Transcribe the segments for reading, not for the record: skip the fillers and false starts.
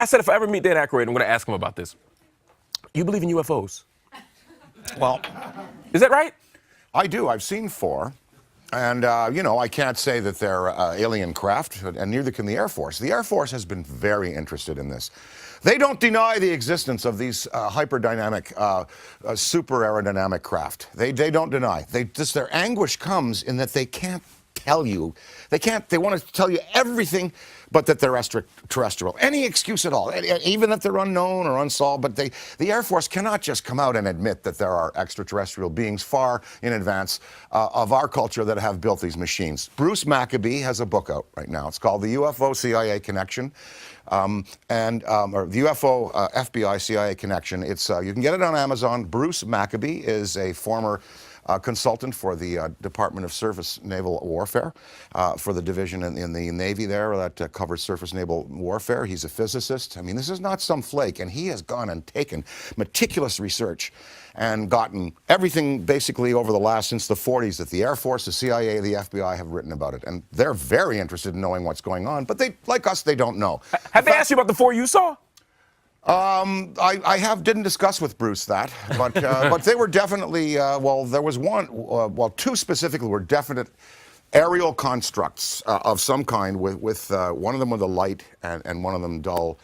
said if I ever meet Dan Aykroyd, I'm going to ask him about this. You believe in UFOs? Well, is that right? I do. I've seen 4. And, you know, I can't say that they're alien craft, and neither can the Air Force. The Air Force has been very interested in this. They don't deny the existence of these hyperdynamic, super aerodynamic craft. They don't deny. Their anguish comes in that they can't tell you. They want to tell you everything but that they're extraterrestrial. Any excuse at all, even that they're unknown or unsolved. But the Air Force cannot just come out and admit that there are extraterrestrial beings far in advance of our culture that have built these machines. Bruce Maccabee has a book out right now. It's called The UFO-CIA Connection. Or the UFO FBI-CIA Connection. It's you can get it on Amazon. Bruce Maccabee is a former consultant for the Department of Surface Naval Warfare, for the division in the Navy there that covers surface naval warfare. He's a physicist. I mean, this is not some flake, and he has gone and taken meticulous research and gotten everything basically over the last, since the 40s, that the Air Force, the CIA, the FBI have written about it. And they're very interested in knowing what's going on, but they, like us, they don't know. Have they asked you about the 4 you saw? I didn't discuss with Bruce that, but they were definitely, well, there was one, 2 specifically were definite aerial constructs of some kind with one of them with a light and one of them dull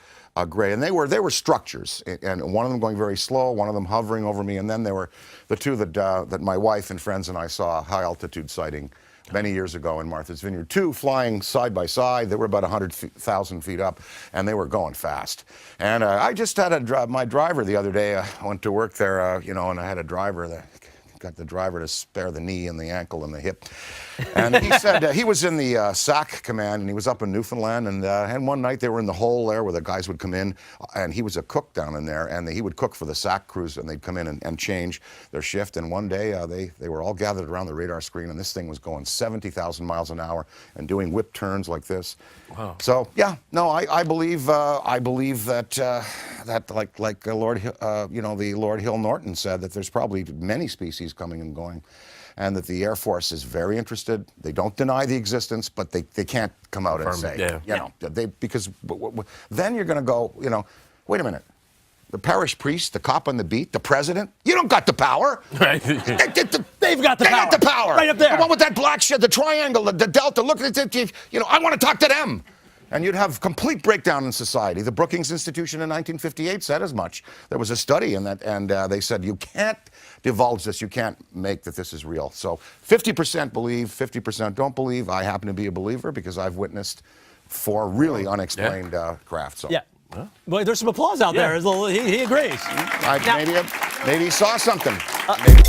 gray. And they were structures, and one of them going very slow, one of them hovering over me, and then there were the 2 that my wife and friends and I saw a high altitude sighting many years ago in Martha's Vineyard. 2 flying side by side. They were about 100,000 feet up, and they were going fast. And I just had my driver the other day. I went to work there, you know, and I had a driver that got the driver to spare the knee and the ankle and the hip. And he said he was in the SAC command, and he was up in Newfoundland. And one night they were in the hole there where the guys would come in, and he was a cook down in there, and he would cook for the SAC crews, and they'd come in and change their shift. And one day they were all gathered around the radar screen, and this thing was going 70,000 miles an hour and doing whip turns like this. Wow. So yeah, no, I believe that like Lord Hill Norton said, that there's probably many species coming and going, and that the Air Force is very interested. They don't deny the existence, but they can't come out and say, you know, because then you're going to go, you know, wait a minute. The parish priest, the cop on the beat, the president, you don't got the power. Right. They've got the power. They got the power. Right up there. The one with that black shit, the triangle, the delta, look at it, you know, I want to talk to them. And you'd have complete breakdown in society. The Brookings Institution in 1958 said as much. There was a study in that, and they said you can't divulge this. You can't make that this is real. So 50% believe, 50% don't believe. I happen to be a believer because I've witnessed 4 really unexplained craft. So. Yeah. Well, there's some applause out there. He agrees. Maybe he saw something. Maybe.